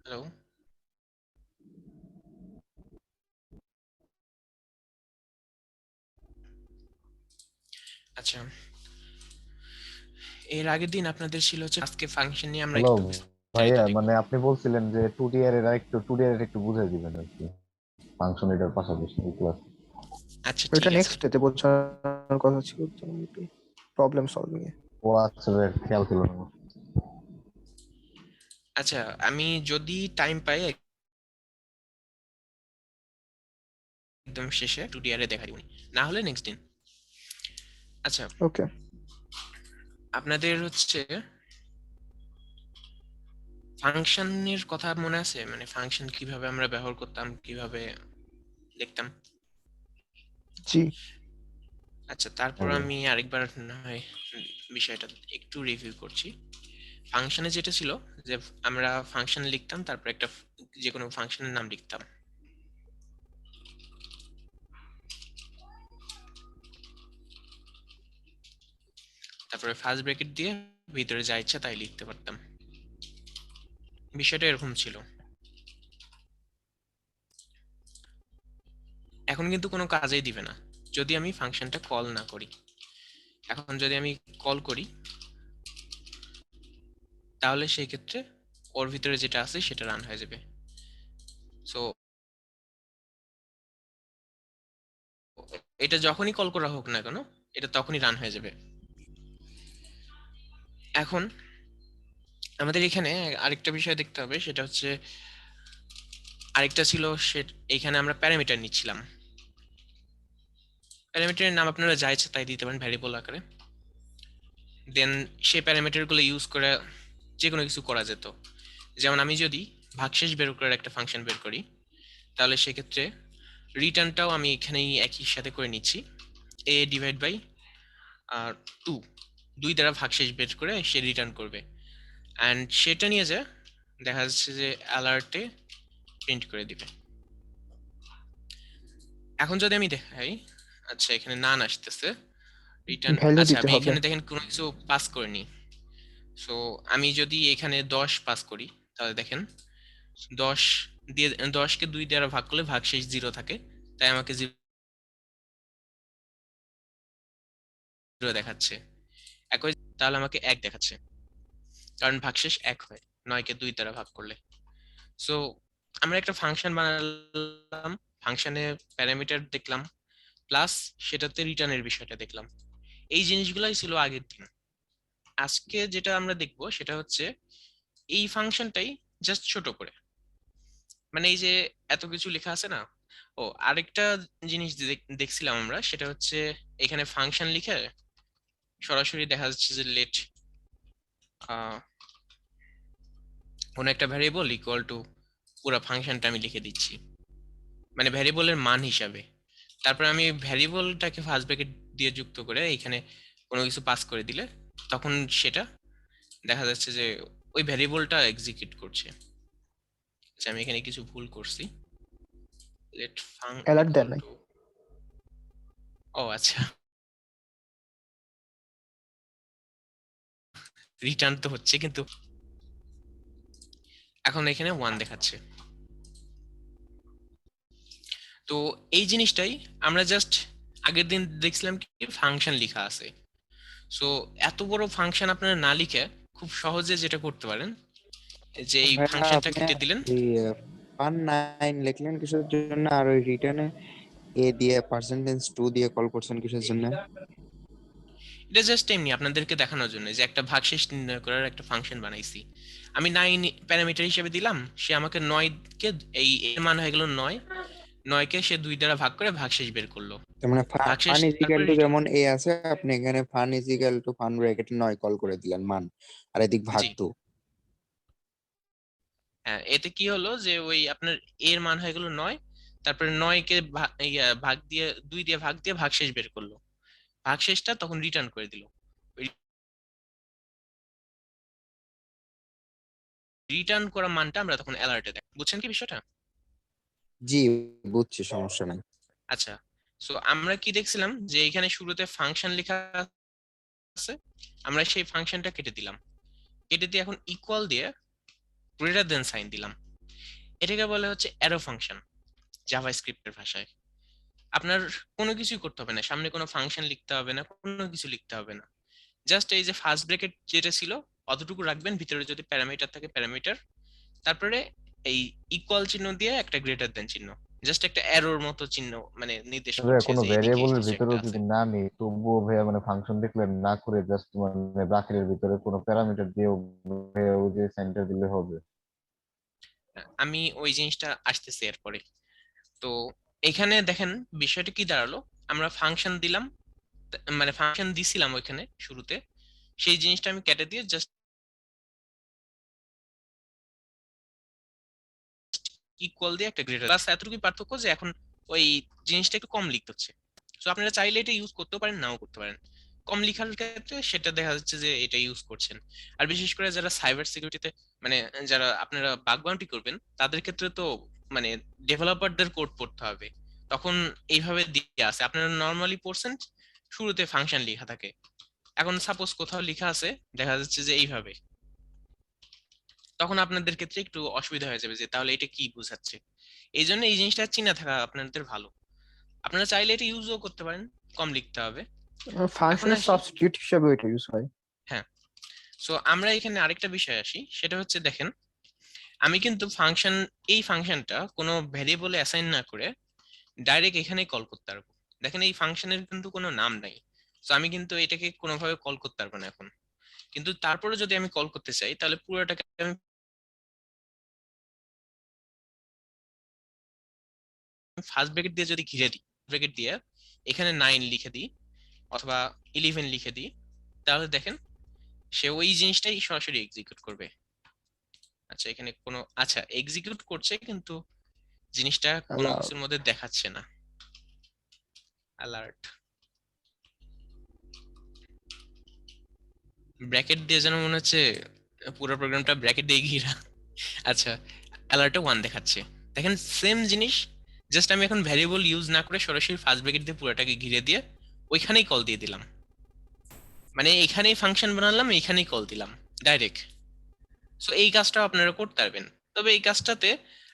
Hello. আচ্ছা, এর আগের দিন আপনাদের ছিল হচ্ছে আজকে ফাংশন নিয়ে আমরা হ্যালো একটু ভাইয়া, বিস্তারিত দেখব। মানে আপনি বলছিলেন যে টু ডি এর একটু বুঝাই দিবেন আর কি, ফাংশন এটার পাশাপাশি ক্লাস। আচ্ছা, ওইটা ঠিক আছে। নেক্সট ডেতে বোঝানোর কথা ছিল তো, একটু প্রবলেম সলভিং এ। ও আচ্ছা ভাই, খেয়াল ছিল না আমার। আচ্ছা, আমি যদি টাইম পাই একদম শেষে টুডিআরে দেখা দিব, না হলে নেক্সট দিন। আচ্ছা, ওকে। আপনাদের হচ্ছে ফাংশনের কথা মনে আছে? মানে ফাংশন কিভাবে আমরা ব্যবহার করতাম, কিভাবে লিখতাম? জি। আচ্ছা, তারপর হ্যাঁ ভাই। আমি আরেকবার না হয় বিষয়টা একটু রিভিউ করছি। ফাংশনে যেটা ছিল যে আমরা ফাংশন লিখতাম, তারপর একটা যে কোনো ফাংশনের নাম লিখতাম। তারপরে ফার্স্ট ব্র্যাকেট দিয়ে ভিতরে যা ইচ্ছা তাই লিখতে পারতাম। বিষয়টা এরকম ছিল। এখন কিন্তু কোনো কাজেই দিবে না যদি আমি ফাংশনটা কল না করি। এখন যদি আমি কল করি, তাহলে সেই ক্ষেত্রে ওর ভিতরে যেটা আছে সেটা রান হয়ে যাবে। সো এটা যখনই কল করা হোক না কেন, এটা তখনই রান হয়ে যাবে। এখন আমাদের এখানে আরেকটা বিষয় দেখতে হবে, সেটা হচ্ছে আরেকটা ছিল সে এখানে আমরা প্যারামিটার নিচ্ছিলাম। প্যারামিটারের নাম আপনারা যা ইচ্ছা তাই দিতে পারেন ভ্যারিয়েবল আকারে। দেন সেই প্যারামিটারগুলো ইউজ করে যে কোনো কিছু করা যেত। যেমন আমি যদি ভাগশেষ বের করার একটা ফাংশন বের করি, তাহলে সেক্ষেত্রে রিটার্নটাও আমি এখানেই একই সাথে করে নিচ্ছি। এ ডিভাইড বাই 2, 2 দ্বারা ভাগশেষ বের করে সে রিটার্ন করবে, অ্যান্ড সেটা নিয়ে যে দেখা যাচ্ছে যে অ্যালার্টে প্রিন্ট করে দিবে। এখন যদি আমি দেখাই, আচ্ছা এখানে নান আসতেছে রিটার্ন। ভ্যালু আচ্ছা, দিতে আমি হবে। এখানে দেখেন কোনো কিছু পাস করিনি। সো আমি যদি এখানে 10 পাস করি, তাহলে দেখেন 10 দিয়ে 10কে 2 দ্বারা ভাগ করলে ভাগশেষ 0 থাকে, তাই আমাকে 0 দেখাচ্ছে। একই, তাহলে আমাকে 1 দেখাচ্ছে, কারণ ভাগশেষ 1 হয় 9কে 2 দ্বারা ভাগ করলে। সো আমরা একটা ফাংশন বানালাম, ফাংশনে প্যারামিটার দেখলাম, প্লাস সেটাতে রিটার্নের বিষয়টা দেখলাম। এই জিনিসগুলাই ছিল আগের দিন। আজকে যেটা আমরা দেখব সেটা হচ্ছে এই ফাংশনটাই জাস্ট ছোট করে, মানে এই যে এত কিছু লেখা আছে না। ও আরেকটা জিনিস দেখছিলাম আমরা, সেটা হচ্ছে এখানে ফাংশন লিখে সরাসরি দেখা যাচ্ছে যে লেট কোন একটা ভ্যারিয়েবল ইকুয়াল টু পুরো ফাংশনটা আমি লিখে দিচ্ছি, মানে ভ্যারিয়েবলের মান হিসাবে। তারপর আমি ভ্যারিয়েবলটাকে ফার্স্ট ব্র্যাকেট দিয়ে যুক্ত করে এখানে কোনো কিছু পাস করে দিলে তখন সেটা দেখা যাচ্ছে যে ওই ভ্যারিয়েবলটা এক্সিকিউট করছে। আচ্ছা, আমি এখানে কিছু ভুল করছি। লেট ফাং অ্যালার্ট দেন ইকুয়াল নাই। টু, ও আচ্ছা, রিটার্ন তো হচ্ছে কিন্তু এখন এখানে 1 দেখাচ্ছে। তো এই জিনিসটাই আমরা জাস্ট আগের দিন দেখছিলাম কি ফাংশন লেখা আছে। সো এত বড় ফাংশন আপনারা না লিখে খুব সহজে যেটা করতে পারেন, যে এই ভাইয়া ফাংশনটা আপনি কেটে দিলেন। ওই ফান 9 লিখলেন কিসের জন্য, আর ওই রিটার্নে এ দিয়ে %2 দিয়ে কল করছেন কিসের জন্য? এটা জাস্ট এমনি আপনাদেরকে দেখানোর জন্য যে একটা ভাগশেষ নির্ণয় করার একটা ফাংশন বানাইছি। আমি 9 প্যারামিটার হিসেবে দিলাম, সে আমাকে 9 কে, এই এর মান হয়ে গেল 9, 9 কে সে 2 দ্বারা ভাগ করে ভাগশেষ বের করলো। তার মানে ভাগশেষ ফান ইজিক্যাল তারপরে টু রিটার্ন। যেমন এ আছে, আপনি এখানে ফান ইজিক্যাল টু ফান ব্র্যাকেটে 9 কল করে দিলেন মান, আর এদিক ভাগ জি, 2। হ্যাঁ, এতে কি হলো যে ওই আপনার এর মান হয়ে গেল 9, তারপরে 9 কে ভাগ দিয়ে 2 দিয়ে ভাগ দিয়ে ভাগশেষ বের করলো, ভাগশেষটা তখন রিটার্ন করে দিল। ওই রিটার্ন করা মানটা আমরা তখন অ্যালার্টে দেখ, বুঝছেন কি বিষয়টা? জি, বুঝছি, সমস্যা নাই। আচ্ছা, সো আমরা কি দেখছিলাম যে এখানে শুরুতে ফাংশন লেখা আছে, আমরা সেই ফাংশনটা কেটে দিলাম, কেটে দিয়ে এখন ইকুয়াল দিয়ে গ্রেটার দেন সাইন দিলাম। এটাকে বলে হচ্ছে অ্যারো ফাংশন জাভাস্ক্রিপ্টের ভাষায়। আপনার কোনো কিছুই করতে হবে না, সামনে কোনো ফাংশন লিখতে হবে না, কোনো কিছু লিখতে হবে না। জাস্ট এই যে ফার্স্ট ব্র্যাকেট যেটা ছিল অতটুকু রাখবেন, ভিতরে যদি প্যারামিটার থাকে প্যারামিটার, তারপরে এই ইকুয়াল চিহ্ন দিয়ে একটা গ্রেটার দেন চিহ্ন, জাস্ট একটা অ্যারোর মতো চিহ্ন, মানে নির্দেশ ভাইয়া করছে কোনো যে এদিকে ভ্যারিয়েবলের কিছু একটা ভিতরেও আছে। যদি না নিই তবুও ভাইয়া মানে ফাংশন ডিক্লেয়ার না করে জাস্ট মানে ব্র্যাকেটের ভিতরে কোনো প্যারামিটার দিয়েও ভাইয়া ওই যে সেন্টার দিলে হবে? আমি ওই জিনিসটা আসতেছি এরপরে। তো এখানে দেখেন বিষয়টা কি দাঁড়ালো, আমরা ফাংশন দিলাম, মানে ফাংশন দিছিলাম ওইখানে শুরুতে, সেই জিনিসটা আমি কেটে দিয়ে জাস্ট ইকুয়াল দিয়ে একটা গ্রেটার, বাস এতটুকুই পার্থক্য, যে এখন ওই জিনিসটা একটু কম লিখতে হচ্ছে। তো আপনারা চাইলে এটা ইউজ করতেও পারেন, নাও করতে পারেন। কম লেখার ক্ষেত্রে সেটা দেখা যাচ্ছে যে এটা ইউজ করছেন। আর বিশেষ করে যারা সাইবার সিকিউরিটিতে, মানে যারা আপনারা বাগ বাউন্টি করবেন, তাদের ক্ষেত্রে তো মানে ডেভেলপারদের কোড পড়তে হবে, তখন এইভাবে দিয়ে আছে। আপনারা নর্মালি পড়ছেন শুরুতে ফাংশন লেখা থাকে, এখন সাপোজ কোথাও লেখা আছে দেখা যাচ্ছে যে এইভাবে, তখন আপনাদের ক্ষেত্রে একটু অসুবিধা হয়ে যাবে যে তাহলে এটা কি বোঝাচ্ছে। এই জন্য এই জিনিসটা চিন্তা থাকা আপনাদের ভালো। আপনারা চাইলে এটা ইউজও করতে পারেন, কম লিখতে হবে। এখন ফাংশনের আসি, সাবস্টিটিউট হিসেবে এটা ইউজ হয়। হ্যাঁ, সো আমরা এখানে আরেকটা বিষয় আসি, সেটা হচ্ছে দেখেন আমি কিন্তু ফাংশন, এই ফাংশনটা কোনো ভ্যারিয়েবলে অ্যাসাইন না করে ডাইরেক্ট এখানেই কল করতে পারবো। দেখেন এই ফাংশনের কিন্তু কোনো নাম নাই, তো আমি কিন্তু এটাকে কোনোভাবে কল করতে পারবো না এখন। কিন্তু তারপরে যদি আমি কল করতে চাই তাহলে পুরোটাকে আমি ফার্স্ট ব্র্যাকেট দিয়ে যদি ঘিরে দিই, ব্র্যাকেট দিয়ে এখানে 9 লিখে দিই অথবা 11 লিখে দিই, তাহলে দেখেন সে ওই জিনিসটাই সরাসরি এক্সিকিউট করবে। আচ্ছা এখানে কোনো, আচ্ছা এক্সিকিউট করছে কিন্তু জিনিসটা কোনো আল্লাহ। কিছুর মধ্যে দেখাচ্ছে না, অ্যালার্ট ব্র্যাকেট দিয়ে যেন মনে হচ্ছে পুরো প্রোগ্রামটা ব্র্যাকেট দিয়ে ঘিরা। আচ্ছা, অ্যালার্টে 1 দেখাচ্ছে। দেখেন সেম জিনিস, জাস্ট আমি এখন ভ্যারিয়েবল ইউজ না করে সরাসরি ফার্স্ট ব্র্যাকেট দিয়ে পুরোটাকে ঘিরে দিয়ে ওইখানেই কল দিয়ে দিলাম, মানে এখানেই ফাংশন বানালাম, এখানেই কল দিলাম ডাইরেক্ট। সো এই কাজটা আপনারা করতে পারবেন, তবে এই কাজটাতে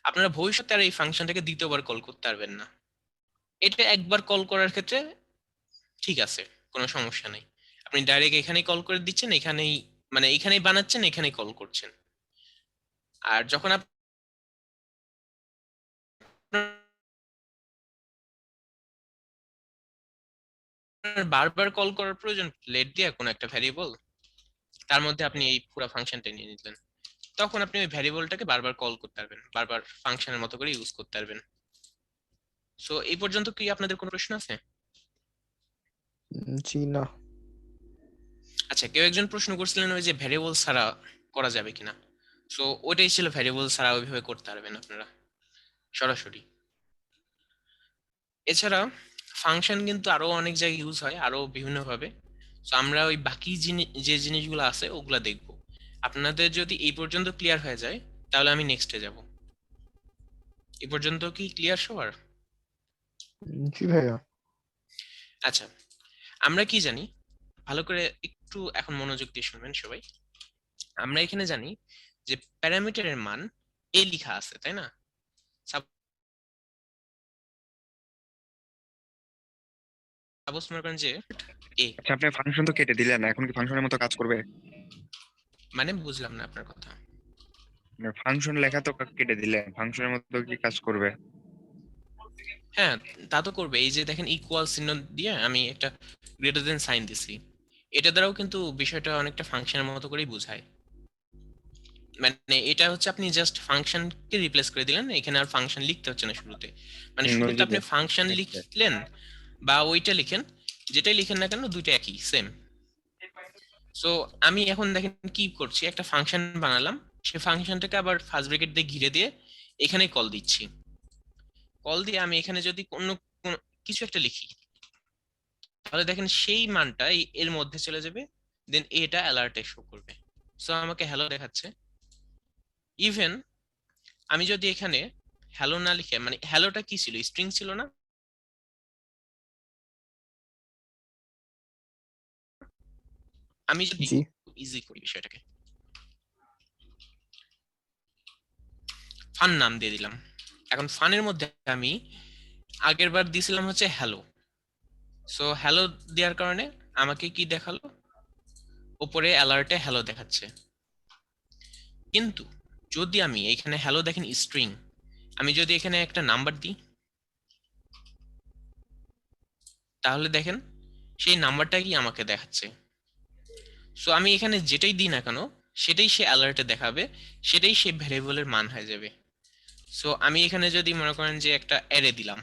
আপনারা ভবিষ্যতে আর এই ফাংশনটাকে দ্বিতীয়বার কল করতে পারবেন না। এটা একবার কল করার ক্ষেত্রে ঠিক আছে, কোনো সমস্যা নেই। আপনি ডাইরেক্ট এখানেই কল করে দিচ্ছেন, এখানেই মানে এখানেই বানাচ্ছেন, এখানেই কল করছেন। আর যখন আপনার বারবার কল করার প্রয়োজন, লেট দিয়ে কোনো একটা ভ্যারিয়েবল, তার মধ্যে আপনি এই পুরো ফাংশনটা নিয়ে নিলেন, তখন আপনি ওই ভ্যারিয়েবলটাকে বারবার কল করতে পারবেন, বারবার ফাংশনের মতো করে ইউজ করতে পারবেন। সো এই পর্যন্ত কি আপনাদের কোনো প্রশ্ন আছে? জি না। আচ্ছা, কেউ একজন প্রশ্ন করছিলেন ওই যে ভ্যারিয়েবল ছাড়া করা যাবে কিনা। সো ওইটাই ছিল, ভ্যারিয়েবল ছাড়া ওইভাবে করতে পারবেন আপনারা সরাসরি। এছাড়া ফাংশন কিন্তু আরো অনেক জায়গায় ইউজ হয়, আরো বিভিন্ন ভাবে। সো আমরা ওই বাকি যে জিনিসগুলো আছে ওগুলা দেখব। আপনাদের যদি এই পর্যন্ত ক্লিয়ার হয়ে যায় তাহলে আমি নেক্সটে যাব। এই পর্যন্ত কি ক্লিয়ার সবার? জি ভাইয়া। আচ্ছা, আমরা কি জানি, ভালো করে একটু এখন মনোযোগ দিয়ে শুনবেন সবাই। আমরা এখানে জানি যে প্যারামিটারের মান এ লেখা আছে, তাই না? সাপোজ মনে করেন যে এ, আচ্ছা, আপনি ফাংশন তো কেটে দিলেন, এখন কি ফাংশনের মতো কাজ করবে? মানে বুঝলাম না আপনার কথা। ফাংশন লেখা তো কেটে দিলেন, ফাংশনের মতো কি কাজ করবে? হ্যাঁ, তা তো করবে। এই যে দেখেন ইকুয়াল চিহ্ন দিয়ে আমি একটা গ্রেটার দেন সাইন দিছি, এটা দ্বারাও কিন্তু বিষয়টা অনেকটা ফাংশনের মতো করেই বোঝায়। মানে এটা হচ্ছে আপনি জাস্ট ফাংশনকে রিপ্লেস করে দিলেন, এখানে আর ফাংশন লিখতে হচ্ছে না শুরুতে। মানে ওই শুরুতে যে আপনি ফাংশন দেখতে। লিখলেন বা ওইটা লিখেন, যেটাই লিখেন না কেন দুইটা একই সেম। সো আমি এখন দেখেন কি করছি, একটা ফাংশন বানালাম, সেই ফাংশনটাকে আবার ফার্স্ট ব্র্যাকেট দিয়ে ঘিরে দিয়ে এখানে কল দিচ্ছি। কল দিয়ে আমি এখানে যদি কোনো কিছু একটা লিখি, তাহলে দেখেন সেই মানটা এর মধ্যে চলে যাবে, দেন এটা অ্যালার্টে শো করবে। সো আমাকে হ্যালো দেখাচ্ছে। ইভেন আমি যদি এখানে হ্যালো না লিখে, মানে হ্যালোটা কি ছিল, স্ট্রিং ছিল না? আমি যদি জি। ইজি করি বিষয়টাকে, ফান নাম দিয়ে দিলাম। এখন ফানের মধ্যে আমি আগের বার দিয়েছিলাম হচ্ছে হ্যালো। সো হ্যালো দেওয়ার কারণে আমাকে কি দেখালো, উপরে অ্যালার্টে হ্যালো দেখাচ্ছে। কিন্তু যদি আমি এখানে হ্যালো দেখেন স্ট্রিং, আমি যদি এখানে একটা নাম্বার দিই, তাহলে দেখেন সেই নাম্বারটাই আমাকে দেখাচ্ছে। সো আমি এখানে যেটাই দিই না কেন সেটাই সে অ্যালার্টে দেখাবে, সেটাই সে ভ্যারিয়েবলের মান হয়ে যাবে। সো আমি এখানে যদি মনে করেন যে একটা অ্যারে দিলাম,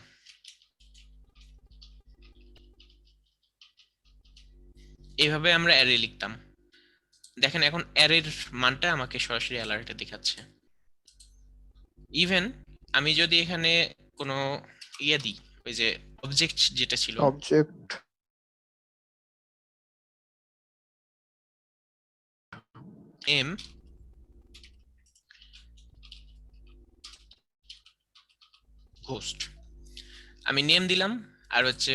এইভাবে আমরা অ্যারে লিখতাম, দেখেন এখন অ্যারের মানটা আমাকে সরাসরি অ্যালার্টে দেখাচ্ছে। ইভেন আমি যদি এখানে কোনো ইয়ে দিই, ওই যে অবজেক্ট যেটা ছিল অবজেক্ট এম, ঘোস্ট, আমি নেম দিলাম, আর হচ্ছে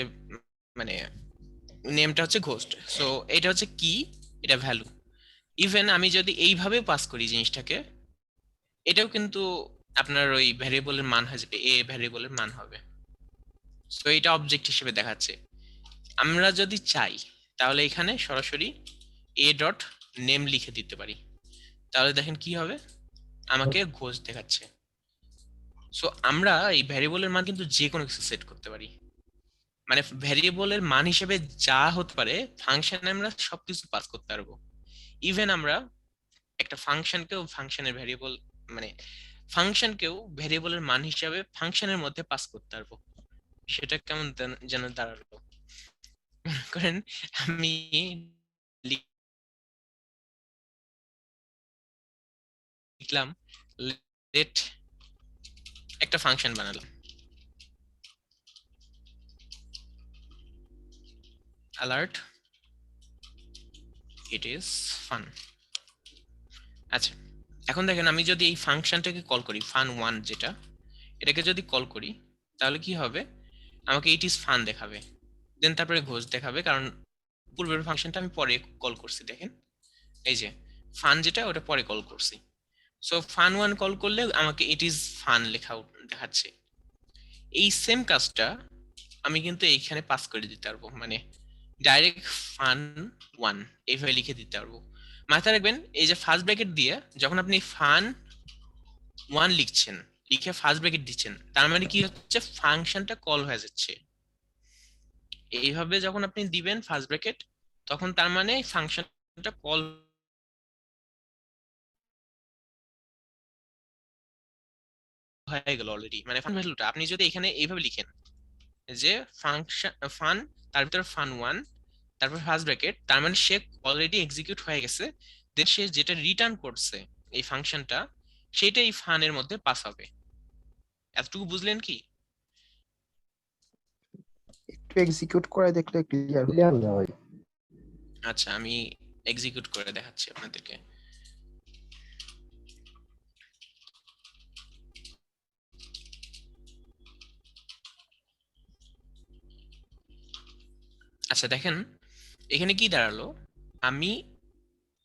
মানে নেমটা হচ্ছে ঘোস্ট। সো এটা হচ্ছে কি, এটা ভ্যালু। ইভেন আমি যদি এইভাবে পাস করি জিনিসটাকে, এটাও কিন্তু আপনার ওই ভ্যারিয়েবলের মান হয়ে যাবে, এ ভ্যারিয়েবলের মান হবে। সো এটা অবজেক্ট হিসেবে দেখাচ্ছে। আমরা যদি চাই তাহলে এখানে সরাসরি এ ডট নেম লিখে দিতে পারি, তাহলে দেখেন কি হবে, আমাকে ঘোষ দেখাচ্ছে। সো আমরা এই ভ্যারিয়েবলের মান কিন্তু যে কোনো কিছু সেট করতে পারি, মানে ভ্যারিয়েবলের মান হিসেবে যা হতে পারে ফাংশনে আমরা সবকিছু পাস করতে পারবো। ইভেন আমরা একটা ফাংশনের ভ্যারিয়েবল, মানে ফাংশনকেও ভ্যারিয়েবলের মান হিসাবে ফাংশনের মধ্যে পাস করতে পারবো। সেটা কেমন যেন দাঁড়ালো, মনে করেন আমি লিখলাম লেট, একটা ফাংশন বানালাম alert it is fun। আচ্ছা, এখন দেখেন আমি যদি এই ফাংশনটাকে কল করি fun1, যেটা এটাকে যদি কল করি, তাহলে কি হবে, আমাকে ইট ইজ ফান দেখাবে, দেন তারপরে ঘোষ দেখাবে, কারণ পূর্বের ফাংশনটা আমি পরে কল করছি। দেখেন এই যে ফান যেটা ওটা পরে কল করছি। সো fun1 কল করলে আমাকে ইট ইজ ফান লেখা দেখাচ্ছে। এই সেম কাজটা আমি কিন্তু এইখানে পাস করে দিতে পারবো, মানে ডাইরেক্ট fun1 এইভাবে লিখে দিতে পারবো। মাথায় রাখবেন এই যে ফার্স্ট ব্র্যাকেট দিয়ে যখন আপনি fun1 লিখছেন, লিখে ফার্স্ট ব্র্যাকেট দিচ্ছেন, তার মানে কি হচ্ছে, ফাংশনটা কল হয়ে যাচ্ছে। এইভাবে যখন আপনি দিবেন ফার্স্ট ব্র্যাকেট, তখন তার মানে ফাংশনটা কল হয়ে গেল অলরেডি, মানে ফান ভ্যালুটা আপনি যদি এখানে এইভাবে লিখেন যে ফাংশন ফান, তার ভিতর fun1, তারপর ফার্স্ট ব্র্যাকেট, তার মানে সে অলরেডি এক্সিকিউট হয়ে গেছে, দেন সে যেটা রিটার্ন করছে এই ফাংশনটা, সেটাই ফানের মধ্যে পাস হবে। এতটুকু বুঝলেন কি? একটু এক্সিকিউট করে দেখলে ক্লিয়ার হবে। ক্লিয়ার না ভাই? আচ্ছা, আমি এক্সিকিউট করে দেখাচ্ছি আপনাদেরকে। আচ্ছা দেখেন এখানে কি দাঁড়ালো, আমি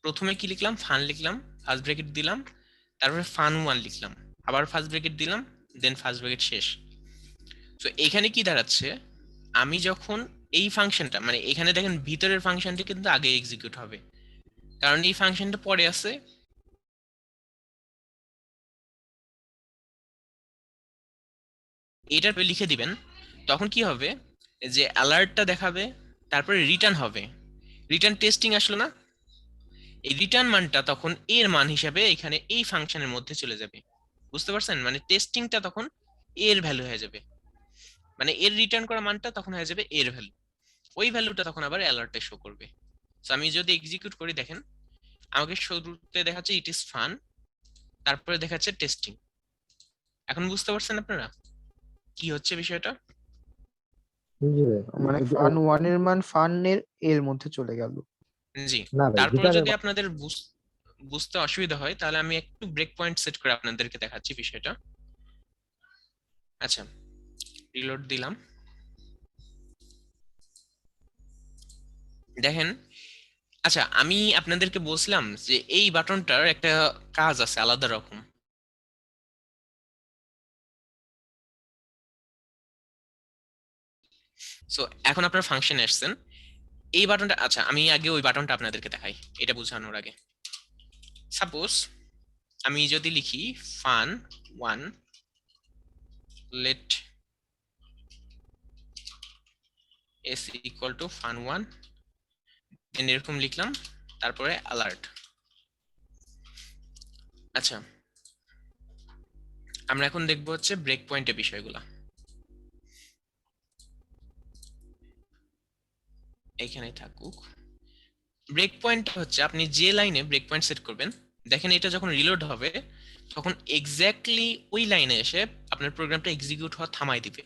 প্রথমে কি লিখলাম, ফান লিখলাম, ফার্স্ট ব্র্যাকেট দিলাম, তারপরে fun1 লিখলাম, আবার ফার্স্ট ব্র্যাকেট দিলাম, দেন ফার্স্ট ব্র্যাকেট শেষ। তো এখানে কি দাঁড়াচ্ছে, আমি যখন এই ফাংশনটা, মানে এখানে দেখেন ভিতরের ফাংশনটা কিন্তু আগে এক্সিকিউট হবে, কারণ এই ফাংশনটা পরে আছে। এটা লিখে দিবেন, তখন কি হবে, যে অ্যালার্টটা দেখাবে, তারপরে রিটার্ন হবে, রিটার্ন টেস্টিং আসলো না, এই রিটার্ন মানটা তখন এর মান হিসাবে এখানে এই ফাংশনের মধ্যে চলে যাবে। বুঝতে পারছেন, মানে টেস্টিংটা তখন এর ভ্যালু হয়ে যাবে, মানে এর রিটার্ন করা মানটা তখন হয়ে যাবে এর ভ্যালু, ওই ভ্যালুটা তখন আবার অ্যালার্টে শো করবে। তো আমি যদি এক্সিকিউট করি, দেখেন আমাকে শুরুতে দেখাচ্ছে ইট ইজ ফান, তারপরে দেখাচ্ছে টেস্টিং। এখন বুঝতে পারছেন আপনারা কি হচ্ছে বিষয়টা? জি ভাই। মানে ফান ওয়ান এর মান ফান এর এর মধ্যে চলে গেল। জি, না ভাই, তারপরে ভিতরে যদি আপনাদের বুঝতে অসুবিধা হয়, তাহলে আমি একটু ব্রেক পয়েন্ট সেট করে আপনাদেরকে দেখাচ্ছি বিষয়টা। আচ্ছা, রিলোড দিলাম, দেখেন। আচ্ছা, আমি আপনাদেরকে বলছিলাম যে এই বাটনটার একটা কাজ আছে আলাদা রকম। সো এখন আপনার ফাংশনে আসছেন, এই বাটনটা, আচ্ছা আমি আগে ওই বাটনটা আপনাদেরকে দেখাই এটা বোঝানোর আগে। সাপোজ আমি যদি লিখি fun one let S equal to fun one, then এরকম লিখলাম, তারপরে অ্যালার্ট। আচ্ছা আমরা এখন দেখবো হচ্ছে ব্রেক পয়েন্টের বিষয়গুলো। এখানে থাকুক। ব্রেক পয়েন্ট হচ্ছে আপনি যে লাইনে ব্রেক পয়েন্ট সেট করবেন, দেখেন এটা যখন রিলোড হবে তখন এক্স্যাক্টলি ওই লাইনে এসে আপনার প্রোগ্রামটা এক্সিকিউট হওয়া থামাই দিবে।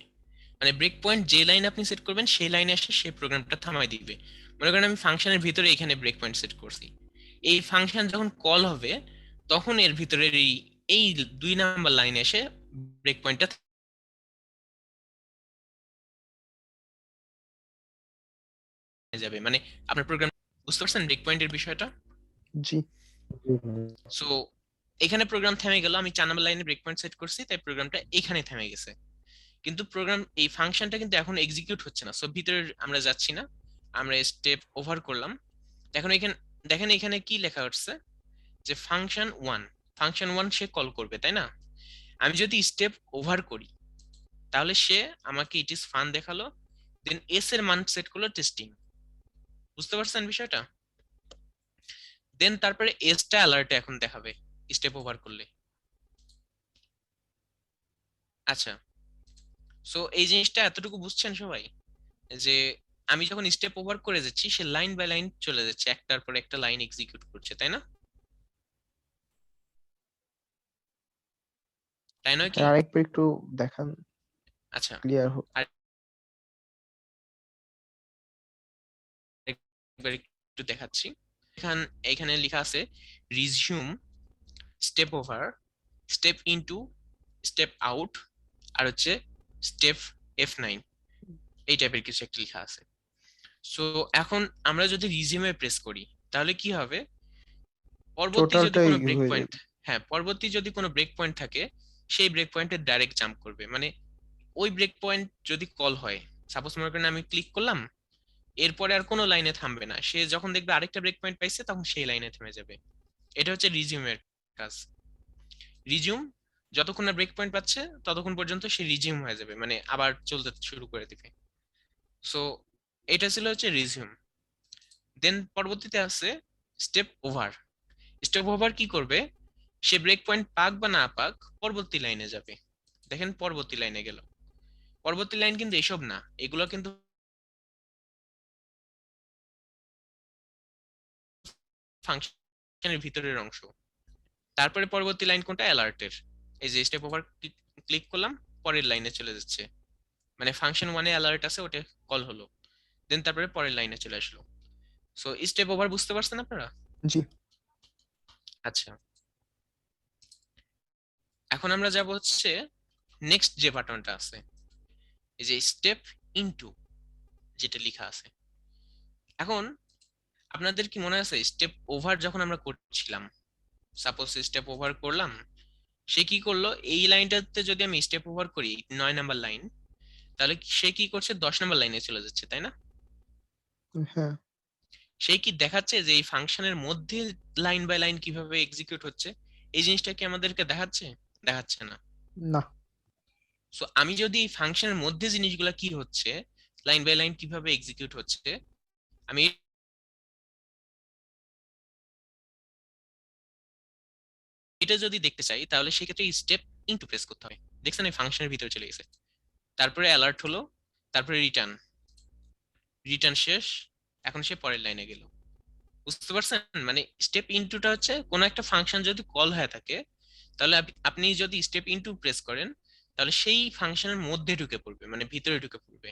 মানে ব্রেক পয়েন্ট যে লাইনে আপনি সেট করবেন সেই লাইনে এসে সেই প্রোগ্রামটা থামাই দিবে। মনে করেন আমি ফাংশনের ভিতরে এখানে ব্রেক পয়েন্ট সেট করছি, এই ফাংশন যখন কল হবে তখন এর ভিতরে এই 2 নাম্বার লাইনে এসে ব্রেক পয়েন্টটা যাবে। মানে আপনার প্রোগ্রাম, বুঝতে পারছেন ব্রেক পয়েন্টের বিষয়টা? জি। সো এখানে প্রোগ্রাম থেমে গেল, আমি 4 নাম্বার লাইনে ব্রেক পয়েন্ট সেট করছি তাই প্রোগ্রামটা এখানে থেমে গেছে, কিন্তু প্রোগ্রাম এই ফাংশনটা কিন্তু এখন এক্সিকিউট হচ্ছে না। সো ভিতরে আমরা যাচ্ছি না, আমরা স্টেপ ওভার করলাম। এখন এখানে দেখেন এখানে কি লেখা হচ্ছে যে ফাংশন ওয়ান সে কল করবে, তাই না? আমি যদি স্টেপ ওভার করি তাহলে সে আমাকে ইট ইজ ফান দেখালো, দেন এস এর মান সেট করলো টেস্টিং। বুঝতে পারছেন বিষয়টা? দেন তারপরে এসটা অ্যালার্টে এখন দেখাবে স্টেপ ওভার করলে। আচ্ছা সো এই জিনিসটা এতটুকু বুঝছেন সবাই, যে আমি যখন স্টেপ ওভার করে যাচ্ছি সে লাইন বাই লাইন চলে যাচ্ছে, একটার পর একটা লাইন এক্সিকিউট করছে, তাই না? তাই নয় কি? আরেকবার একটু দেখান, আচ্ছা ক্লিয়ার হোক। আরেকবার একটু দেখাচ্ছি। এখানে লেখা আছে resume, step over, step into, step out, আর হচ্ছে স্টেপ F9, এই টাইপের কিছু একটা লেখা আছে। সো এখন আমরা যদি রিজিউমে প্রেস করি তাহলে কি হবে, পরবর্তী যদি টোটালটাই কোনো ব্রেক হয়ে পয়েন্ট, যাবে। হ্যাঁ পরবর্তী যদি কোনো ব্রেক পয়েন্ট থাকে সেই ব্রেক পয়েন্টে ডাইরেক্ট জাম্প করবে। মানে ওই ব্রেক পয়েন্ট যদি কল হয়, সাপোজ মনে করেন আমি ক্লিক করলাম, এরপরে আর কোনো লাইনে থামবে না, সে যখন দেখবে আরেকটা ব্রেক পয়েন্ট পাইছে তখন সেই লাইনে থেমে যাবে। এটা হচ্ছে রিজিউমের কাজ। রিজিউম যতক্ষণ না ব্রেক পয়েন্ট পাচ্ছে ততক্ষণ পর্যন্ত সে রিজিউম হয়ে যাবে, মানে আবার চলতে শুরু করে দিবে। সো এটা ছিল হচ্ছে রিজিউম। দেন পরবর্তীতে আছে স্টেপ ওভার। স্টেপ ওভার কি করবে, সে ব্রেক পয়েন্ট পাক বা না পাক পরবর্তী লাইনে যাবে। দেখেন পরবর্তী লাইনে গেল, পরবর্তী লাইন কিন্তু এসব না, এগুলো কিন্তু ফাংশনের ভিতরের অংশ। তারপরে পরবর্তী লাইন কোনটা, অ্যালার্টের। এই যে স্টেপ ওভার ক্লিক করলাম, পরের লাইনে চলে যাচ্ছে, মানে ফাংশন ওয়ানে অ্যালার্ট আছে ওটা কল হলো, দেন তারপরে পরের লাইনে চলে আসলো। সো স্টেপ ওভার বুঝতে পারছেন আপনারা? জি। আচ্ছা এখন আমরা যাব হচ্ছে নেক্সট যে বাটনটা আছে, এই যে স্টেপ ইনটু যেটা লেখা আছে। এখন আপনাদের কি মনে আছে স্টেপ ওভার যখন আমরা করছিলাম, সাপোজ স্টেপ ওভার করলাম, সে কি করলো এই লাইনটাতে যদি আমি স্টেপ ওভার করি 9 নাম্বার লাইন, তাহলে সে কি করছে 10 নাম্বার লাইনে চলে যাচ্ছে, তাই না? হ্যাঁ। সে কি দেখাচ্ছে যে এই ফাংশনের মধ্যে লাইন বাই লাইন কিভাবে এক্সিকিউট হচ্ছে? এই জিনিসটা কি আমাদেরকে দেখাচ্ছে? দেখাচ্ছে না। না। সো আমি যদি এই ফাংশনের মধ্যে জিনিসগুলো কি হচ্ছে, লাইন বাই লাইন কিভাবে এক্সিকিউট হচ্ছে, আমি এটা যদি দেখতে চাই তাহলে সেক্ষেত্রে স্টেপ ইনটু প্রেস করতে হয়। দেখছেন এই ফাংশনের ভিতরে চলে গেছে, তারপরে অ্যালার্ট হলো, তারপরে রিটার্ন, রিটার্ন শেষ, এখন সে পরের লাইনে গেল। বুঝতে পারছেন? মানে স্টেপ ইনটুটা হচ্ছে কোনো একটা ফাংশন যদি কল হয়ে থাকে তাহলে আপনি যদি স্টেপ ইনটু প্রেস করেন তাহলে সেই ফাংশনের মধ্যে ঢুকে পড়বে, মানে ভিতরে ঢুকে পড়বে।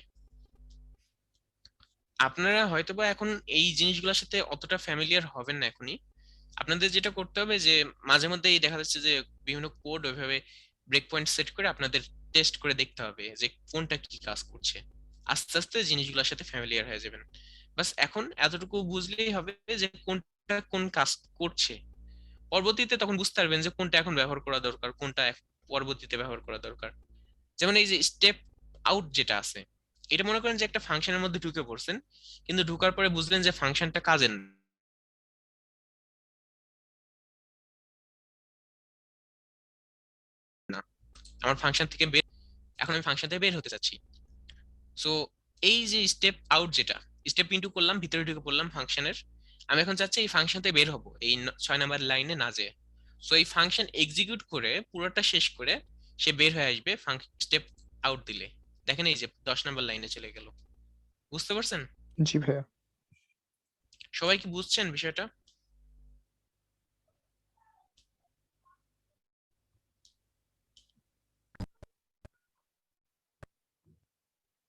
আপনারা হয়তোবা এখন এই জিনিসগুলোর সাথে অতটা ফ্যামিলিয়ার হবেন না এখনই। আপনাদের যেটা করতে হবে যে মাঝে মধ্যেই দেখা যাচ্ছে যে বিভিন্ন কোড ওইভাবে ব্রেক পয়েন্ট সেট করে আপনাদের টেস্ট করে দেখতে হবে যে কোনটা কি কাজ করছে। আস্তে আস্তে জিনিসগুলোর সাথে ফ্যামিলিয়ার হয়ে যাবেন। বাস এখন এতটুকু বুঝলেই হবে যে কোনটা কোন কাজ করছে। পরবর্তীতে তখন বুঝতে পারবেন যে কোনটা এখন ব্যবহার করা দরকার, কোনটা পরবর্তীতে ব্যবহার করা দরকার। যেমন এই যে স্টেপ আউট যেটা আছে, এটা মনে করেন যে একটা ফাংশনের মধ্যে ঢুকে পড়ছেন, কিন্তু ঢোকার পরে বুঝলেন যে ফাংশনটা কাজের না, আমার ফাংশন থেকে বের, এখন আমি ফাংশন থেকে বের হতে চাচ্ছি। সো এই যে স্টেপ আউট, যেটা স্টেপ ইনটু করলাম, ভিতরে ঢুকে পড়লাম ফাংশনের, আমি এখন চাচ্ছি এই ফাংশন থেকে বের হব এই 6 নাম্বার লাইনে না যেয়ে। সো এই ফাংশন এক্সিকিউট করে পুরোটা শেষ করে সে বের হয়ে আসবে স্টেপ আউট দিলে। দেখেন এই যে 10 নাম্বার লাইনে চলে গেল। বুঝতে পারছেন? জি ভাইয়া। সবাই কি বুঝছেন বিষয়টা?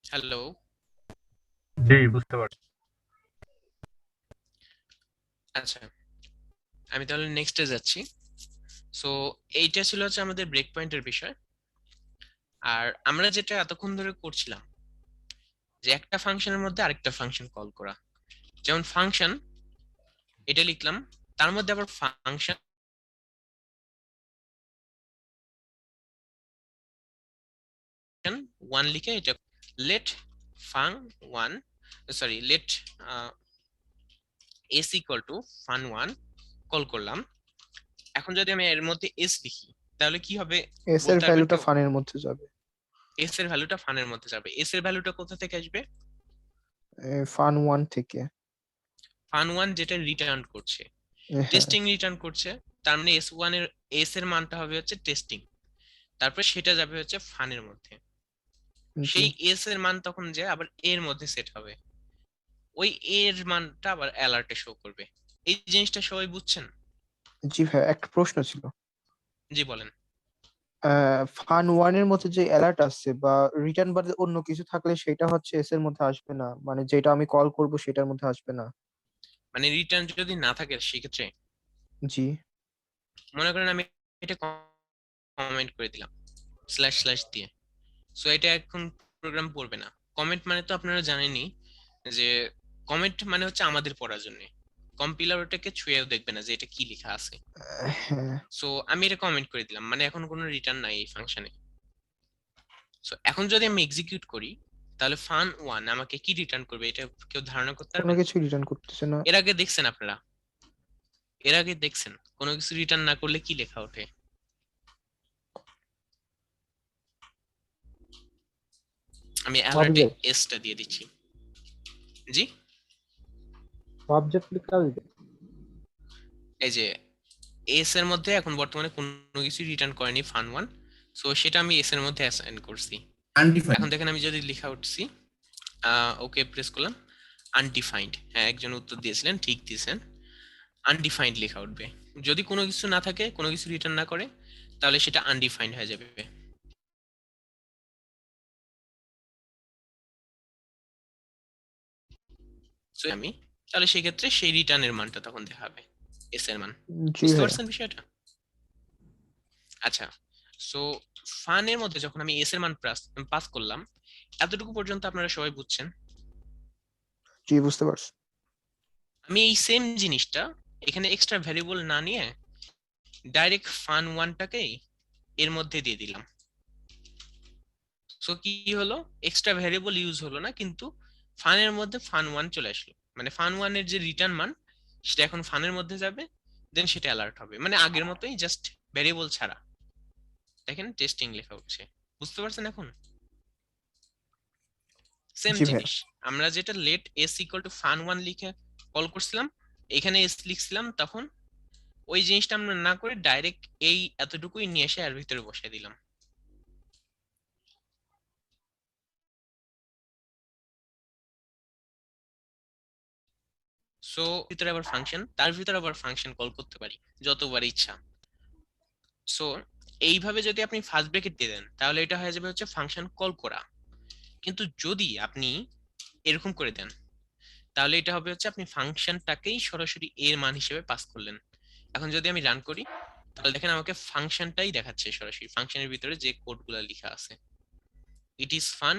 হ্যালো। জি বুঝতে পারছি। আচ্ছা, আমি তাহলে নেক্সটে যাচ্ছি। সো এইটা ছিল হচ্ছে আমাদের ব্রেক পয়েন্টের বিষয়। আর আমরা যেটা এতক্ষণ ধরে করছিলাম যে একটা ফাংশনের মধ্যে আরেকটা ফাংশন কল করা, যেমন ফাংশন এটা লিখলাম, তার মধ্যে আবার ফাংশন 1 লিখে এটা let func 1, sorry let S equal to fun 1 call করলাম। এখন যদি আমি এর মধ্যে এস লিখি তাহলে কি হবে এস এর বলতে পারবেন ভ্যালুটা কেউ? ফানের মধ্যে যাবে। এস এর ভ্যালুটা ফানের মধ্যে যাবে। এস এর ভ্যালুটা কোথা থেকে আসবে? ফান 1 থেকে। ফান 1 যেটা রিটার্ন করছে, হ্যাঁ টেস্টিং রিটার্ন করছে, তার মানে এস 1 এর এস এর মানটা হবে হচ্ছে টেস্টিং, তারপর সেটা যাবে হচ্ছে ফানের মধ্যে। জি সেই এস এর মান তখন যে আবার এর মধ্যে সেট হবে, ওই এর মানটা আবার অ্যালার্টে শো করবে। এই জিনিসটা সবাই বুঝছেন? জি ভাইয়া, একটা প্রশ্ন ছিল। জি বলেন। ফান 1 এর মধ্যে যে অ্যালার্ট আসছে বা রিটার্ন বাদে অন্য কিছু থাকলে সেটা হচ্ছে এস এর মধ্যে আসবে না, মানে যেটা আমি কল করব সেটার মধ্যে আসবে না। মানে রিটার্ন যদি না থাকে সেক্ষেত্রে জি মনে করেন আমি এটা কমেন্ট করে দিলাম স্ল্যাশ স্ল্যাশ দিয়ে, সো এটা এখন প্রোগ্রাম পড়বে না। কমেন্ট মানে তো আপনারা জানেনই যে কমেন্ট মানে হচ্ছে আমাদের পড়ার জন্য, কম্পিলার ওটাকে ছুঁয়েও দেখবে না যে এটা কি লেখা আছে। হ্যাঁ সো আমি এটা কমেন্ট করে দিলাম, মানে এখন কোনো রিটার্ন নাই এই ফাংশনে। সো এখন যদি আমি এক্সিকিউট করি তাহলে ফান 1 আমাকে কি রিটার্ন করবে এটা কেউ ধারণা করতে কোনো পারবেন? কিছু রিটার্ন করতেছে না। এর আগে দেখছেন আপনারা? এর আগে দেখছেন কোনো কিছু রিটার্ন না করলে কি লেখা ওঠে? আমি অ্যালার্টে অবজেক্ট এসটা দিয়ে দিচ্ছি। জি, অবজেক্ট লিখতে হবে। এই যে এস এর মধ্যে এখন বর্তমানে কোনো কিছু রিটার্ন করেনি ফান 1, সো সেটা আমি এস এর মধ্যে অ্যাসাইন করছি। এখন দেখেন আমি যদি লেখা উঠছি ওকে প্রেস করলাম, আনডিফাইন্ড, হ্যাঁ একজন উত্তর দিয়েছিলেন, ঠিক দিয়েছেন, আনডিফাইন্ড লেখা উঠবে। যদি কোনো কিছু না থাকে, কোনো কিছু রিটার্ন না করে, তাহলে সেটা আনডিফাইন্ড হয়ে যাবে। সো আমি তাহলে সেই ক্ষেত্রে সেই রিটার্নের মানটা তখন দেখাবে, এস এর মান। জি বুঝতে ভাইয়া। পারছেন বিষয়টা? আচ্ছা, সো ফানের মধ্যে যখন আমি এস এর মান পাস করলাম, এতটুকু পর্যন্ত আপনারা সবাই বুঝছেন? জি বুঝতে পারছি। আমি এই সেম জিনিসটা এখানে এক্সট্রা ভ্যারিয়েবল না নিয়ে ডাইরেক্ট ফান 1টাকেই এর মধ্যে দিয়ে দিলাম। সো কি হলো, এক্সট্রা ভ্যারিয়েবল ইউজ হলো না, কিন্তু ফানের মধ্যে ফান 1 চলে আসলো, মানে ফান 1 এর যে রিটার্ন মান সেটা এখন ফানের মধ্যে যাবে, দেন সেটা অ্যালার্ট হবে, মানে আগের মতোই জাস্ট ভ্যারিয়েবল ছাড়া। দেখেন টেস্টিং লেখা হচ্ছে। বুঝতে পারছেন এখন? সেম জি ভাইয়া। জিনিস আমরা যেটা let S equal to fun 1 লিখে কল করছিলাম, এখানে এস লিখছিলাম, তখন ওই জিনিসটা আমরা না করে ডাইরেক্ট এই এতটুকুই নিয়ে এসে এর ভিতরে বসিয়ে দিলাম। সো ভিতরে আবার ফাংশন, তার ভিতরে আবার ফাংশন কল করতে পারি যতবার ইচ্ছা। সো এইভাবে যদি আপনি ফার্স্ট ব্র্যাকেট দিয়ে দেন তাহলে এটা হয়ে যাবে হচ্ছে ফাংশন কল করা। কিন্তু যদি আপনি এরকম করে দেন তাহলে এটা হবে হচ্ছে আপনি ফাংশনটাকেই সরাসরি এর মান হিসেবে পাস করলেন। এখন যদি আমি রান করি তাহলে দেখেন আমাকে ফাংশনটাই দেখাচ্ছে সরাসরি, ফাংশনের ভিতরে যে কোডগুলো লেখা আছে, it is fun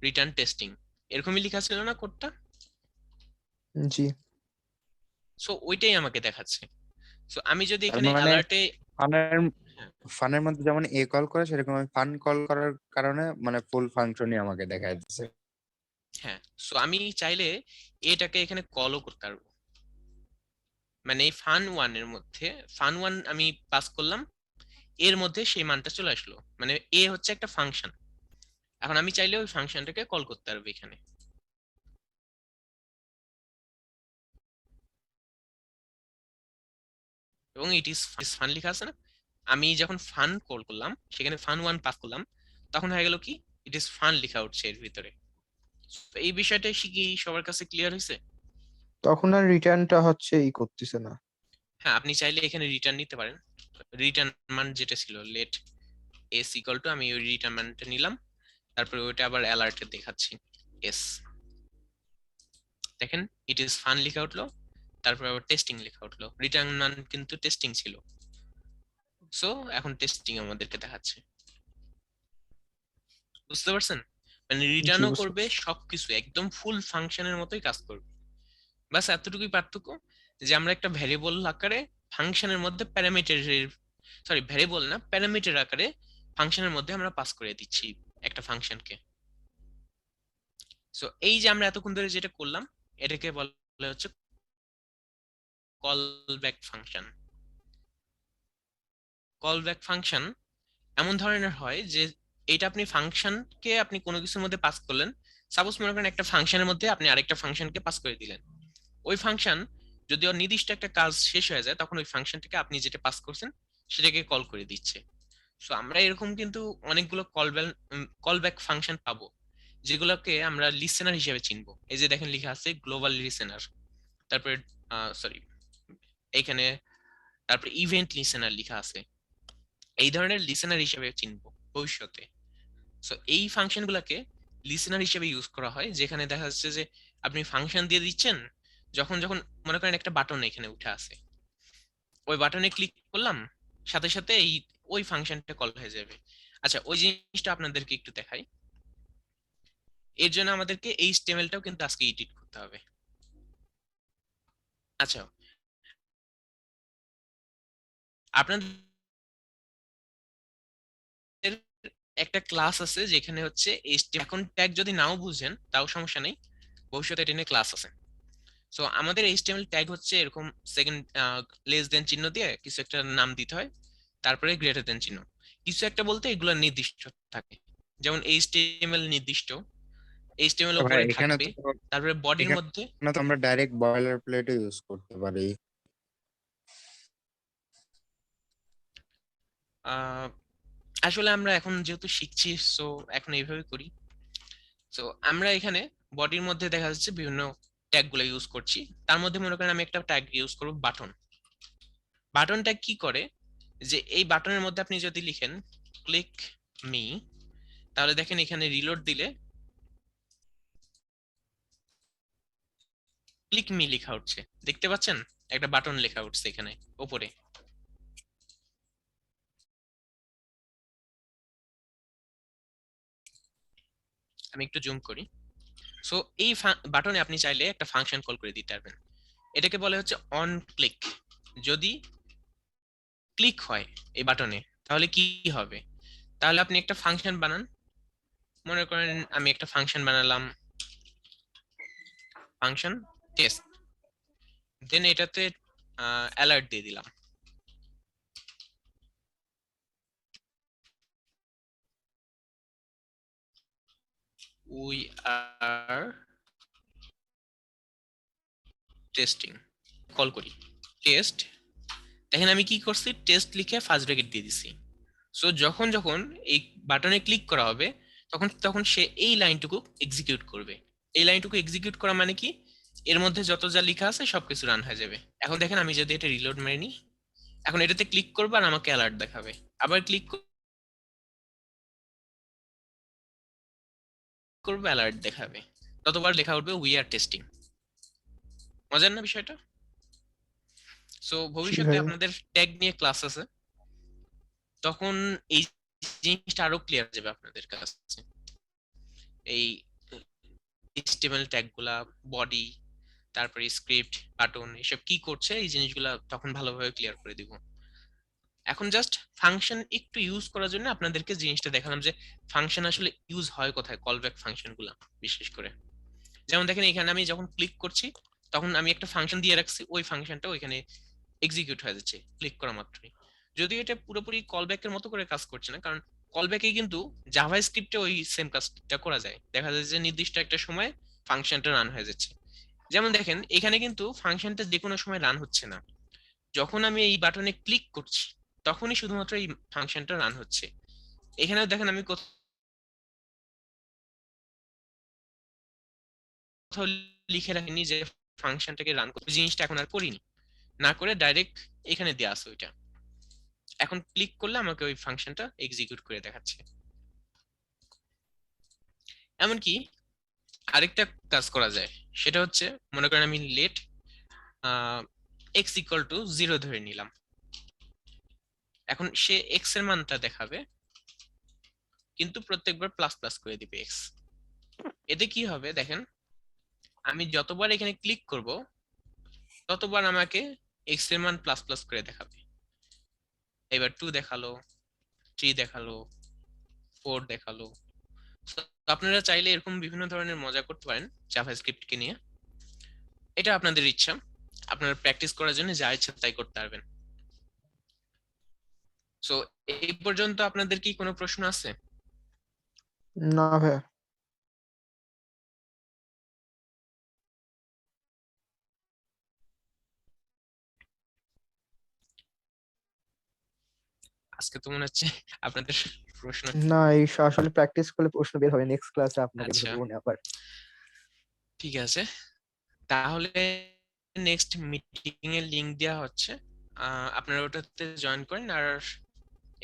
return testing, এরকমই লেখা ছিল না কোডটা? জি সো ওইটাই আমাকে দেখাচ্ছে। সো আমি যদি তার এখানে মানে অ্যালার্টে, ফানের হ্যাঁ ফানের মধ্যে যেমন এ কল করে সেরকম আমি ফান কল করার কারণে মানে ফুল ফাংশনই আমাকে দেখায় দিচ্ছে। হ্যাঁ, সো আমি চাইলে এটাকে এখানে কলও করতে পারবো। মানে এই ফান1 এর মধ্যে ফান1 আমি পাস করলাম, এর মধ্যে সেই মানটা চলে আসলো, মানে এ হচ্ছে একটা ফাংশন। এখন আমি চাইলে ওই ফাংশনটাকে কল করতে পারবো এখানে। এবং ইট ইজ ফান লেখা আছে না, আমি যখন ফান কল করলাম সেখানে ফান1 পাস করলাম, তখন হয়ে গেল কি ইট ইজ ফান লেখা উঠছে এর ভিতরে। তো এই বিষয়টা কি সবার কাছে ক্লিয়ার হয়েছে? তখন আর রিটার্নটা হচ্ছে করতেছে না। হ্যাঁ, আপনি চাইলে এখানে রিটার্ন নিতে পারেন। রিটার্ন মান যেটা ছিল লেট এস ইকুয়াল টু, আমি ওই রিটার্ন মানটা নিলাম, তারপরে ওইটা আবার অ্যালার্টে দেখাচ্ছি এস। দেখেন ইট ইজ ফান লেখা উঠলো, তারপর আবার টেস্টিং লেখা উঠলো। রিটার্ন মান কিন্তু টেস্টিং ছিল, সো এখন টেস্টিং আমাদেরকে দেখাচ্ছে। বুঝতে পারছেন? মানে জি, রিটার্নও বুঝতে করবে, পারছি। সবকিছু একদম ফুল ফাংশনের মতোই কাজ করবে। বাস এতটুকুই পার্থক্য, যে আমরা একটা ভ্যারিয়েবল আকারে ফাংশনের মধ্যে প্যারামিটারের, সরি ভ্যারিয়েবল না, প্যারামিটার আকারে ফাংশনের মধ্যে আমরা পাস করে দিচ্ছি একটা ফাংশনকে। সো এই যে আমরা এতক্ষণ ধরে যেটা করলাম, এটাকে বলা হচ্ছে call back function. Call back function এমন ধরনের হয় যে এটা আপনি ফাংশনকে আপনি কোনো কিছুর মধ্যে পাস করলেন, সাপোজ মনে করেন একটা ফাংশনের মধ্যে আপনি আরেকটা ফাংশনকে পাস করে দিলেন। ওই ফাংশন যদি ওর নির্দিষ্ট একটা কাজ শেষ হয়ে যায়, তখন ওই ফাংশনটাকে আপনি যেটা পাস করছেন সেটাকে কল করে দিচ্ছে। সো আমরা এরকম কিন্তু অনেকগুলো কল ব্যাক ফাংশন পাবো, যেগুলোকে আমরা লিসেনার হিসেবে চিনবো। এই যে দেখেন লেখা আছে গ্লোবাল লিসেনার, তারপরে সরি এখানে তারপরে ইভেন্ট লিসেনার লেখা আছে। এই ধরনের লিসেনার হিসেবে চিনবো ভবিষ্যতে। সো এই ফাংশন গুলাকে লিসেনার হিসেবে ইউজ করা হয়, যেখানে দেখা যাচ্ছে যে আপনি ফাংশন দিয়ে দিচ্ছেন, যখন যখন মনে করেন একটা বাটন এখানে উঠে আছে, ওই বাটনে ক্লিক করলাম, সাথে সাথে ওই ফাংশনটা কল হয়ে যাবে। আচ্ছা, ওই জিনিসটা আপনাদেরকে একটু দেখাই। এর জন্য আমাদেরকে এই HTML-টাও কিন্তু আজকে এডিট করতে হবে। আচ্ছা, আপনাদের একটা ক্লাস আছে যেখানে হচ্ছে এখন ট্যাগ যদি নাও বুঝেন তাও সমস্যা নেই, ভবিষ্যতে এটা নিয়ে ক্লাস আছে। সো আমাদের HTML ট্যাগ হচ্ছে এরকম সেকেন্ড লেস দেন চিহ্ন দিয়ে কিছু একটা নাম দিতে হয়, তারপরে গ্রেটার দেন চিহ্ন। কিছু একটা বলতে এগুলো নির্দিষ্ট থাকে, যেমন HTML নির্দিষ্ট, HTML ভাই উপরে এখানে থাকবে, তো তারপরে বডির এখানে মধ্যে তো আমরা ডাইরেক্ট বয়লার প্লেটও ইউজ করতে পারি। আহ, আসলে আমরা এখন যেহেতু শিখছি, সো এখন এইভাবে করি। সো আমরা এখানে বডির মধ্যে দেখা যাচ্ছে বিভিন্ন ট্যাগ গুলো ইউজ করছি। তার মধ্যে মনে করেন আমি একটা ট্যাগ ইউজ করব বাটন। বাটন ট্যাগ কি করে, যে এই বাটনের মধ্যে আপনি যদি লিখেন ক্লিক মি, তাহলে দেখেন এখানে রিলোড দিলে ক্লিক মি লেখা উঠছে, দেখতে পাচ্ছেন একটা বাটন লেখা উঠছে এখানে উপরে। আমি একটু জুম করি। সো এই বাটনে আপনি চাইলে একটা ফাংশন কল করে দিতে পারবেন, এটাকে বলে হচ্ছে অন ক্লিক। যদি ক্লিক হয় এই বাটনে তাহলে কি হবে, তাহলে আপনি একটা ফাংশন বানান। মনে করেন আমি একটা ফাংশন বানালাম, ফাংশন টেস্ট, দেন এটাতে অ্যালার্ট দিয়ে দিলাম। উই আর টেস্টিং, কল করি টেস্ট। দেখেন আমি কি করছি, টেস্ট লিখে ফার্স্ট ব্র্যাকেট দিয়ে দিছি। সো যখন যখন এই বাটনে ক্লিক করা হবে, তখন তখন সে এই লাইনটুকু এক্সিকিউট করবে। এই লাইনটুকু এক্সিকিউট করা মানে কি, এর মধ্যে যত যা লেখা আছে সবকিছু রান হয়ে যাবে। এখন দেখেন আমি যদি এটা রিলোড মেরে নিই, এখন এটাতে ক্লিক করবো আর আমাকে অ্যালার্ট দেখাবে, আবার ক্লিক করবো অ্যালার্ট দেখাবে, ততবার লেখা উঠবে উই আর টেস্টিং। মজার না বিষয়টা? সো জি ভবিষ্যতে ভাইয়া। আপনাদের ট্যাগ নিয়ে ক্লাস আছে, তখন এই জিনিসটা আরো ক্লিয়ার যাবে আপনাদের কাছে। এই HTML ট্যাগ গুলা, বডি, তারপরে স্ক্রিপ্ট, বাটন, এসব কি করছে এই জিনিসগুলা তখন ভালোভাবে ক্লিয়ার করে দিব। এখন জাস্ট ফাংশন একটু ইউজ করার জন্য আপনাদেরকে জিনিসটা দেখালাম যে ফাংশন আসলে ইউজ হয় কোথায়, কল ব্যাক ফাংশন গুলা বিশেষ করে। যেমন দেখেন এখানে আমি যখন ক্লিক করছি তখন আমি একটা ফাংশন দিয়ে রাখছি, ওই ফাংশনটা ওইখানে এক্সিকিউট হয়ে যাচ্ছে ক্লিক করা মাত্রই। যদিও এটা পুরোপুরি কলব্যাকের মতো করে কাজ করছে না, কারণ কলব্যাকে কিন্তু জাভাস্ক্রিপ্টে ওই সেম কাজটা করা যায়। দেখা যায় যে নির্দিষ্ট একটা সময় ফাংশনটা রান হয়ে যাচ্ছে। যেমন দেখেন এখানে কিন্তু ফাংশনটা যে কোনো সময় রান হচ্ছে না, যখন আমি এই বাটনে ক্লিক করছি তখনই শুধুমাত্র এই ফাংশনটা রান হচ্ছে। এখানেও দেখেন আমি কোথাও লিখে রাখিনি যে ফাংশনটাকে রান করতে, জিনিসটা এখন আর করিনি, না করে ডাইরেক্ট এখানে দেয়া আছে ওইটা। এখন ক্লিক করলে আমাকে ওই ফাংশনটা এক্সিকিউট করে দেখাচ্ছে। এমনকি আরেকটা কাজ করা যায়, সেটা হচ্ছে মনে করেন আমি লেট এক্স ইকুয়াল টু 0 ধরে নিলাম। এখন সে এক্স এর মানটা দেখাবে, কিন্তু প্রত্যেকবার প্লাস প্লাস করে দিবে এক্স। এতে কি হবে দেখেন, আমি যতবার এখানে ক্লিক করব ততবার আমাকে এক্স এর মান প্লাস প্লাস করে দেখাবে। এবার 2 দেখালো, 3 দেখালো, 4 দেখালো। তো আপনারা চাইলে এরকম বিভিন্ন ধরনের মজা করতে পারেন জাভাস্ক্রিপ্টকে নিয়ে, এটা আপনাদের ইচ্ছা, আপনারা প্র্যাকটিস করার জন্য যা ইচ্ছা তাই করতে পারবেন। সো এই পর্যন্ত আপনাদের কি কোনো প্রশ্ন আছে? না ভাইয়া। আজকে তো মনে হচ্ছে আপনাদের প্রশ্ন। না, এই আসলে প্র্যাকটিস করলে প্রশ্ন বের হবে, নেক্সট ক্লাসে আপনাকে আচ্ছা ধরবো না আবার। ঠিক আছে, তাহলে নেক্সট মিটিং এর লিংক দেওয়া হচ্ছে, আপনারা ওটাতে জয়েন করেন। আর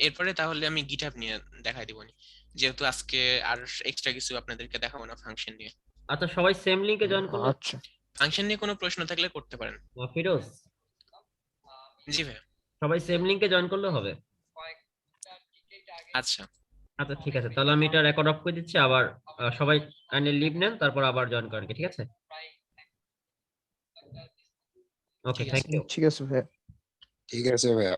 এরপরে তাহলে আমি গিটহাব নিয়ে দেখাই দিবনি, যেহেতু আজকে আর এক্সট্রা কিছু আপনাদেরকে দেখাবো না ফাংশন নিয়ে। আচ্ছা, সবাই সেম লিংকে জয়েন করলে? আচ্ছা, ফাংশন নিয়ে কোনো প্রশ্ন থাকলে করতে পারেন। ফিরোজ, জি ভাই। সবাই সেম লিংকে জয়েন করলে হবে? আচ্ছা আচ্ছা ঠিক আছে, তাহলে আমি এটা রেকর্ড অফ করে দিচ্ছি। আবার সবাই কাইন্ডলি লিভ নেন, তারপর আবার জয়েন করেন, ঠিক আছে? ওকে, ঠিক আছে। Thank you. ঠিক আছে ভাইয়া। ঠিক আছে ভাইয়া।